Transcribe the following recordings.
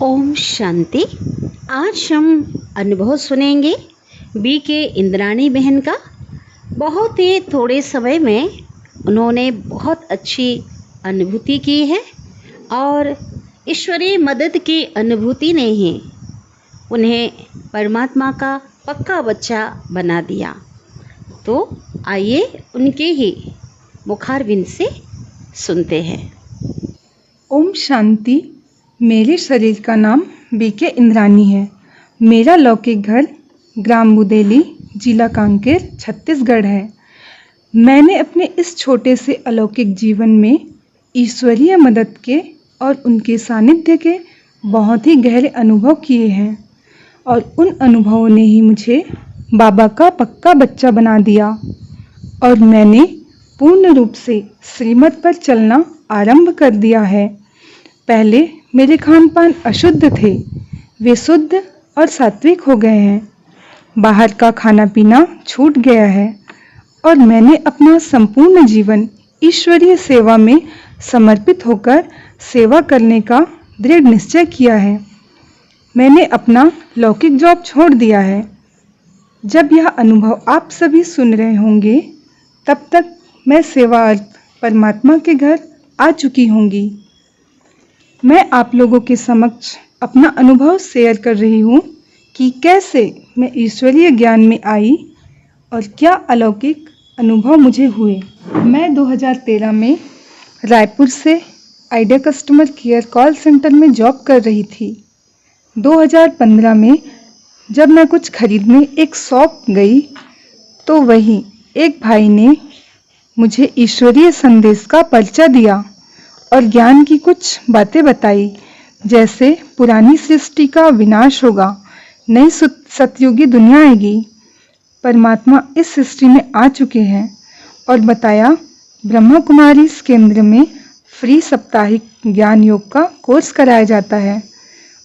ओम शांति। आज हम अनुभव सुनेंगे के इंद्राणी बहन का। बहुत ही थोड़े समय में उन्होंने बहुत अच्छी अनुभूति की है और ईश्वरीय मदद की अनुभूति ने ही उन्हें परमात्मा का पक्का बच्चा बना दिया। तो आइए उनके ही मुखारविंद से सुनते हैं। ओम शांति। मेरे शरीर का नाम के इंद्राणी है। मेरा लौकिक घर ग्राम बुदेली, जिला कांकेर, छत्तीसगढ़ है। मैंने अपने इस छोटे से अलौकिक जीवन में ईश्वरीय मदद के और उनके सानिध्य के बहुत ही गहरे अनुभव किए हैं और उन अनुभवों ने ही मुझे बाबा का पक्का बच्चा बना दिया और मैंने पूर्ण रूप से श्रीमत पर चलना आरंभ कर दिया है। पहले मेरे खान पान अशुद्ध थे, वे शुद्ध और सात्विक हो गए हैं। बाहर का खाना पीना छूट गया है और मैंने अपना संपूर्ण जीवन ईश्वरीय सेवा में समर्पित होकर सेवा करने का दृढ़ निश्चय किया है। मैंने अपना लौकिक जॉब छोड़ दिया है। जब यह अनुभव आप सभी सुन रहे होंगे तब तक मैं सेवा अर्थ परमात्मा के घर आ चुकी होंगी। मैं आप लोगों के समक्ष अपना अनुभव शेयर कर रही हूँ कि कैसे मैं ईश्वरीय ज्ञान में आई और क्या अलौकिक अनुभव मुझे हुए। मैं 2013 में रायपुर से idea customer care call centre में जॉब कर रही थी। 2015 में जब मैं कुछ खरीदने एक शॉप गई तो वहीं एक भाई ने मुझे ईश्वरीय संदेश का परिचय दिया और ज्ञान की कुछ बातें बताई, जैसे पुरानी सृष्टि का विनाश होगा, नई सतयुगी दुनिया आएगी, परमात्मा इस सृष्टि में आ चुके हैं और बताया ब्रह्मा कुमारी इस केंद्र में फ्री साप्ताहिक ज्ञान योग का कोर्स कराया जाता है।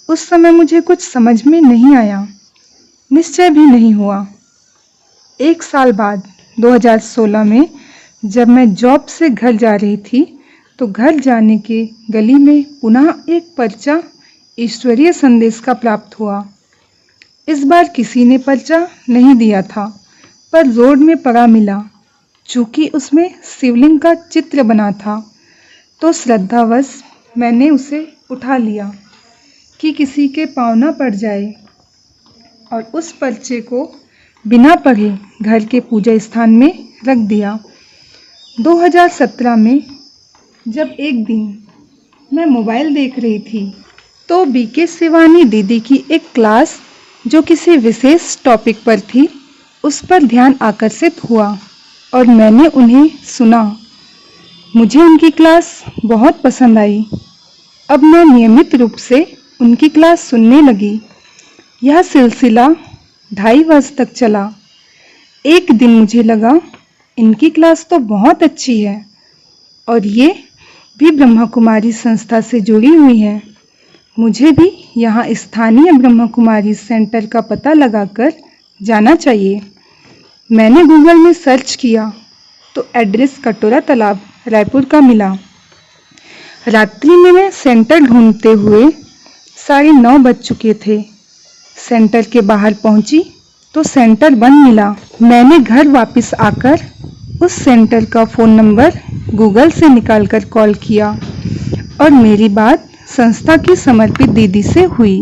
उस समय मुझे कुछ समझ में नहीं आया, निश्चय भी नहीं हुआ। एक साल बाद 2016 में जब मैं जॉब से घर जा रही थी तो घर जाने के गली में पुनः एक पर्चा ईश्वरीय संदेश का प्राप्त हुआ। इस बार किसी ने पर्चा नहीं दिया था पर रोड में पड़ा मिला। चूँकि उसमें शिवलिंग का चित्र बना था तो श्रद्धावश मैंने उसे उठा लिया कि किसी के पाँव न पड़ जाए और उस पर्चे को बिना पढ़े घर के पूजा स्थान में रख दिया। 2017 में जब एक दिन मैं मोबाइल देख रही थी तो के शिवानी दीदी की एक क्लास जो किसी विशेष टॉपिक पर थी उस पर ध्यान आकर्षित हुआ और मैंने उन्हें सुना। मुझे उनकी क्लास बहुत पसंद आई। अब मैं नियमित रूप से उनकी क्लास सुनने लगी। यह सिलसिला 2.5 वर्ष तक चला। एक दिन मुझे लगा इनकी क्लास तो बहुत अच्छी है और ये भी ब्रह्मा कुमारी संस्था से जुड़ी हुई है। मुझे भी यहाँ स्थानीय ब्रह्मा कुमारी सेंटर का पता लगाकर जाना चाहिए। मैंने गूगल में सर्च किया तो एड्रेस कटोरा तालाब रायपुर का मिला। रात्रि में मैं सेंटर ढूंढते हुए 9:30 बज चुके थे। सेंटर के बाहर पहुंची तो सेंटर बंद मिला। मैंने घर वापस आकर उस सेंटर का फ़ोन नंबर गूगल से निकालकर कॉल किया और मेरी बात संस्था की समर्पित दीदी से हुई।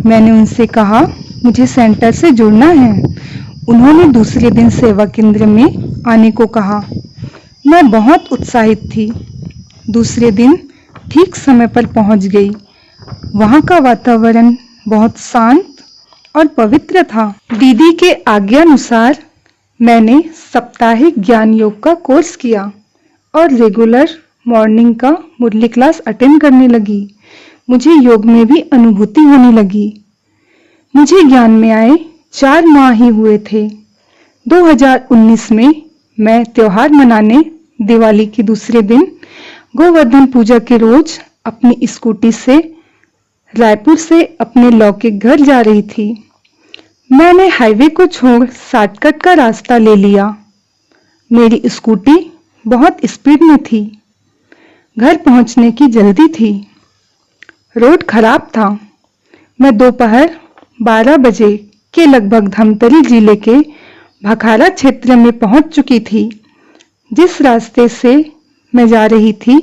मैंने उनसे कहा मुझे सेंटर से जुड़ना है। उन्होंने दूसरे दिन सेवा केंद्र में आने को कहा। मैं बहुत उत्साहित थी। दूसरे दिन ठीक समय पर पहुंच गई। वहां का वातावरण बहुत शांत और पवित्र था। दीदी के आज्ञानुसार मैंने साप्ताहिक ज्ञान योग का कोर्स किया और रेगुलर मॉर्निंग का मुरली क्लास अटेंड करने लगी। मुझे योग में भी अनुभूति होने लगी। मुझे ज्ञान में आए 4 माह ही हुए थे। 2019 में मैं त्योहार मनाने दिवाली के दूसरे दिन गोवर्धन पूजा के रोज अपनी स्कूटी से रायपुर से अपने लौकिक घर जा रही थी। मैंने हाईवे को छोड़ शॉर्टकट का रास्ता ले लिया। मेरी स्कूटी बहुत स्पीड में थी। घर पहुंचने की जल्दी थी। रोड खराब था मैं दोपहर 12 बजे के लगभग धमतरी जिले के भखारा क्षेत्र में पहुंच चुकी थी। जिस रास्ते से मैं जा रही थी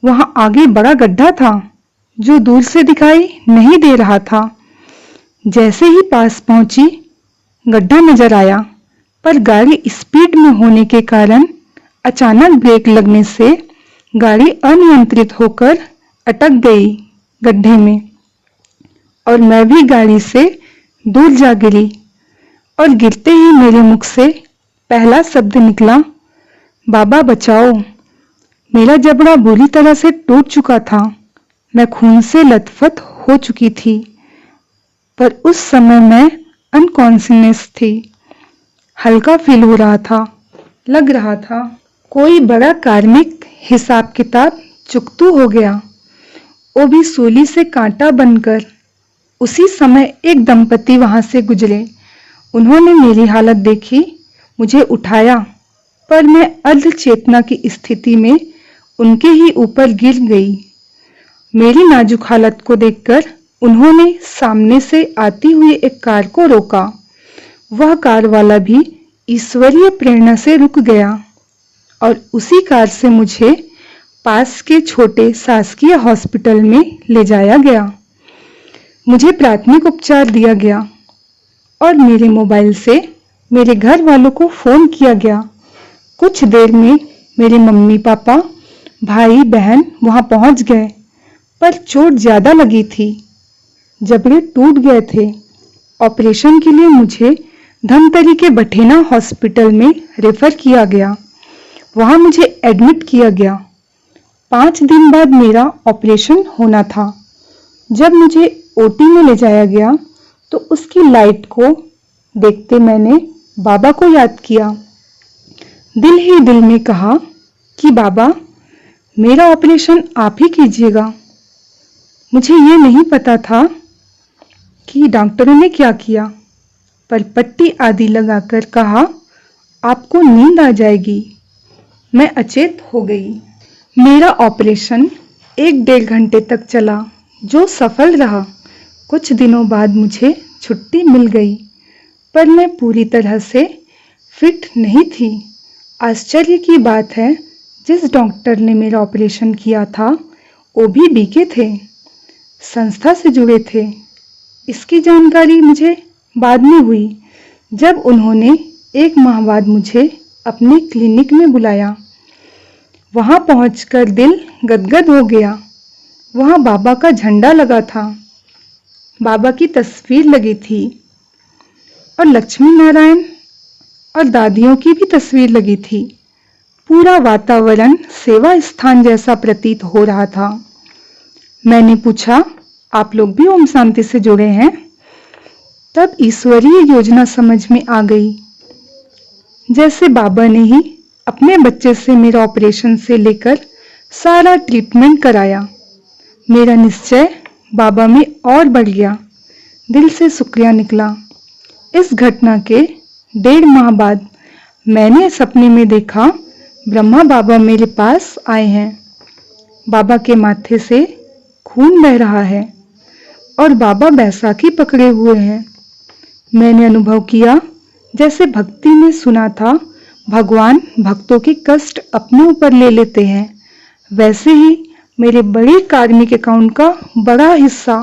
वहां आगे बड़ा गड्ढा था जो दूर से दिखाई नहीं दे रहा था। जैसे ही पास पहुंची गड्ढा नजर आया, पर गाड़ी स्पीड में होने के कारण अचानक ब्रेक लगने से गाड़ी अनियंत्रित होकर अटक गई गड्ढे में और मैं भी गाड़ी से दूर जा गिरी। और गिरते ही मेरे मुख से पहला शब्द निकला, बाबा बचाओ। मेरा जबड़ा बुरी तरह से टूट चुका था। मैं खून से लथपथ हो चुकी थी, पर उस समय मैं अनकॉन्शियस थी। हल्का फील हो रहा था। लग रहा था कोई बड़ा कार्मिक हिसाब किताब चुकतू हो गया, वो भी सूली से कांटा बनकर। उसी समय एक दंपति वहां से गुजरे। उन्होंने मेरी हालत देखी, मुझे उठाया, पर मैं अर्ध चेतना की स्थिति में उनके ही ऊपर गिर गई। मेरी नाजुक हालत को देखकर उन्होंने सामने से आती हुई एक कार को रोका। वह कार वाला भी ईश्वरीय प्रेरणा से रुक गया और उसी कार से मुझे पास के छोटे शासकीय हॉस्पिटल में ले जाया गया। मुझे प्राथमिक उपचार दिया गया और मेरे मोबाइल से मेरे घर वालों को फोन किया गया। कुछ देर में मेरे मम्मी पापा, भाई बहन वहां पहुंच गए, पर चोट ज्यादा लगी थी। जबड़े टूट गए थे। ऑपरेशन के लिए मुझे धमतरी के बठेना हॉस्पिटल में रेफर किया गया। वहां मुझे एडमिट किया गया। 5 दिन बाद मेरा ऑपरेशन होना था। जब मुझे ओटी में ले जाया गया तो उसकी लाइट को देखते मैंने बाबा को याद किया। दिल ही दिल में कहा कि बाबा, मेरा ऑपरेशन आप ही कीजिएगा। मुझे ये नहीं पता था कि डॉक्टरों ने क्या किया, पर पट्टी आदि लगाकर कहा, आपको नींद आ जाएगी। मैं अचेत हो गई। मेरा ऑपरेशन 1-1.5 घंटे तक चला, जो सफल रहा। कुछ दिनों बाद मुझे छुट्टी मिल गई, पर मैं पूरी तरह से फिट नहीं थी। आश्चर्य की बात है, जिस डॉक्टर ने मेरा ऑपरेशन किया था वो भी बीके थे, संस्था से जुड़े थे। इसकी जानकारी मुझे बाद में हुई, जब उन्होंने 1 माह बाद मुझे अपने क्लिनिक में बुलाया। वहां पहुंचकर दिल गदगद हो गया। वहां बाबा का झंडा लगा था, बाबा की तस्वीर लगी थी और लक्ष्मी नारायण और दादियों की भी तस्वीर लगी थी। पूरा वातावरण सेवा स्थान जैसा प्रतीत हो रहा था। मैंने पूछा, आप लोग भी ओम शांति से जुड़े हैं? तब ईश्वरीय योजना समझ में आ गई। जैसे बाबा ने ही अपने बच्चे से मेरा ऑपरेशन से लेकर सारा ट्रीटमेंट कराया। मेरा निश्चय बाबा में और बढ़ गया। दिल से शुक्रिया निकला। इस घटना के 1.5 माह बाद मैंने सपने में देखा, ब्रह्मा बाबा मेरे पास आए हैं। बाबा के माथे से खून बह रहा है और बाबा बैसाखी पकड़े हुए हैं। मैंने अनुभव किया, जैसे भक्ति में सुना था, भगवान भक्तों के कष्ट अपने ऊपर ले लेते हैं, वैसे ही मेरे बड़े कार्मिक अकाउंट का बड़ा हिस्सा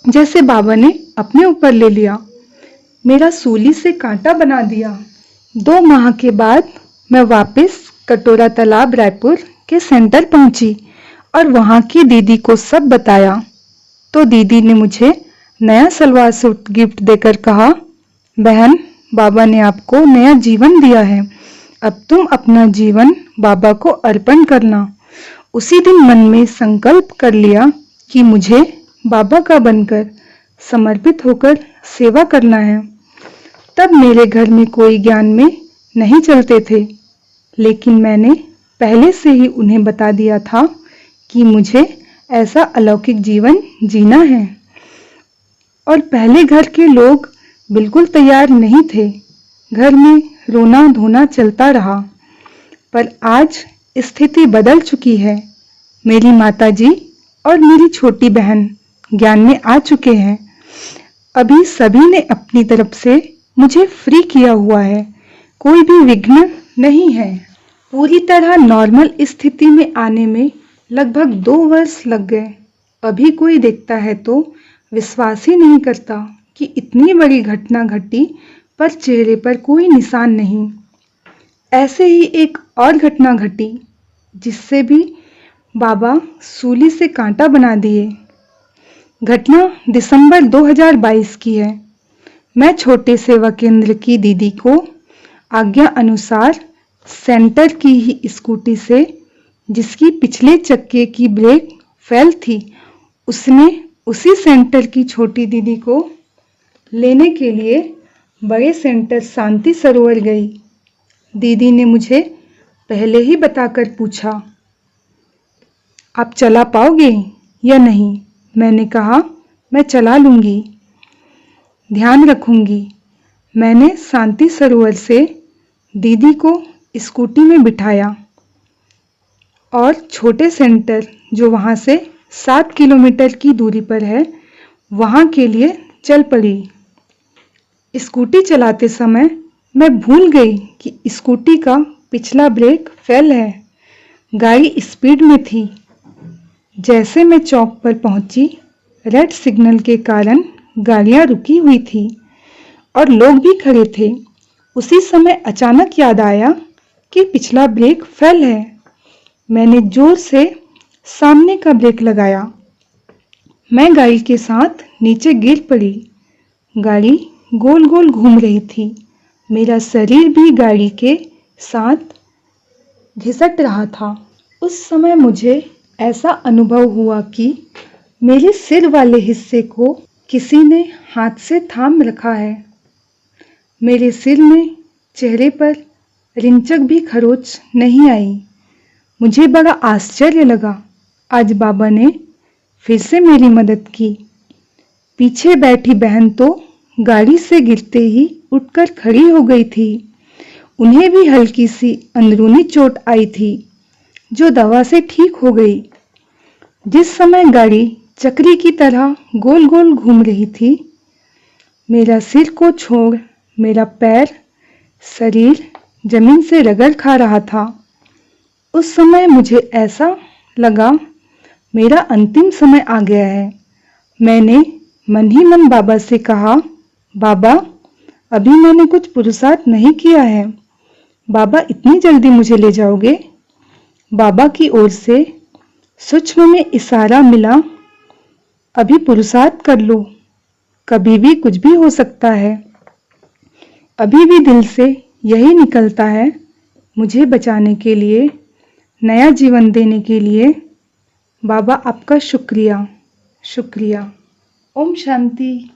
जैसे बाबा ने अपने ऊपर ले लिया, मेरा सूली से कांटा बना दिया। 2 माह के बाद मैं वापस कटोरा तालाब रायपुर के सेंटर पहुंची और वहां की दीदी को सब बताया। तो दीदी ने मुझे नया सलवार सूट गिफ्ट देकर कहा, बहन, बाबा ने आपको नया जीवन दिया है, अब तुम अपना जीवन बाबा को अर्पण करना। उसी दिन मन में संकल्प कर लिया कि मुझे बाबा का बनकर समर्पित होकर सेवा करना है। तब मेरे घर में कोई ज्ञान में नहीं चलते थे, लेकिन मैंने पहले से ही उन्हें बता दिया था कि मुझे ऐसा अलौकिक जीवन जीना है। और पहले घर के लोग बिल्कुल तैयार नहीं थे। घर में रोना धोना चलता रहा, पर आज स्थिति बदल चुकी है। मेरी माताजी और मेरी छोटी बहन ज्ञान में आ चुके हैं। अभी सभी ने अपनी तरफ से मुझे फ्री किया हुआ है, कोई भी विघ्न नहीं है। पूरी तरह नॉर्मल स्थिति में आने में लगभग 2 वर्ष लग गए। अभी कोई देखता है तो विश्वास ही नहीं करता कि इतनी बड़ी घटना घटी पर चेहरे पर कोई निशान नहीं। ऐसे ही एक और घटना घटी जिससे भी बाबा सूली से कांटा बना दिए। घटना दिसंबर 2022 की है। मैं छोटे सेवा केंद्र की दीदी को आज्ञा अनुसार सेंटर की ही स्कूटी से, जिसकी पिछले चक्के की ब्रेक फेल थी, उसने उसी सेंटर की छोटी दीदी को लेने के लिए बड़े सेंटर शांति सरोवर गई। दीदी ने मुझे पहले ही बताकर पूछा, आप चला पाओगे या नहीं? मैंने कहा, मैं चला लूँगी, ध्यान रखूँगी। मैंने शांति सरोवर से दीदी को स्कूटी में बिठाया और छोटे सेंटर, जो वहाँ से 7 किलोमीटर की दूरी पर है, वहाँ के लिए चल पड़ी। स्कूटी चलाते समय मैं भूल गई कि स्कूटी का पिछला ब्रेक फेल है। गाड़ी स्पीड में थी। जैसे मैं चौक पर पहुंची, रेड सिग्नल के कारण गाड़ियां रुकी हुई थी और लोग भी खड़े थे। उसी समय अचानक याद आया कि पिछला ब्रेक फेल है। मैंने जोर से सामने का ब्रेक लगाया। मैं गाड़ी के साथ नीचे गिर पड़ी। गाड़ी गोल गोल घूम रही थी। मेरा शरीर भी गाड़ी के साथ घिसट रहा था। उस समय मुझे ऐसा अनुभव हुआ कि मेरे सिर वाले हिस्से को किसी ने हाथ से थाम रखा है। मेरे सिर में, चेहरे पर रिंचक भी खरोच नहीं आई। मुझे बड़ा आश्चर्य लगा। आज बाबा ने फिर से मेरी मदद की। पीछे बैठी बहन तो गाड़ी से गिरते ही उठकर खड़ी हो गई थी। उन्हें भी हल्की सी अंदरूनी चोट आई थी, जो दवा से ठीक हो गई। जिस समय गाड़ी चक्री की तरह गोल गोल घूम रही थी, मेरा सिर को छोड़ मेरा पैर, शरीर जमीन से रगड़ खा रहा था। उस समय मुझे ऐसा लगा मेरा अंतिम समय आ गया है। मैंने मन ही मन बाबा से कहा, बाबा, अभी मैंने कुछ पुरुषार्थ नहीं किया है, बाबा इतनी जल्दी मुझे ले जाओगे? बाबा की ओर से सूक्ष्म में इशारा मिला, अभी पुरुषार्थ कर लो, कभी भी कुछ भी हो सकता है। अभी भी दिल से यही निकलता है, मुझे बचाने के लिए, नया जीवन देने के लिए। बाबा आपका शुक्रिया, शुक्रिया। ओम शांति।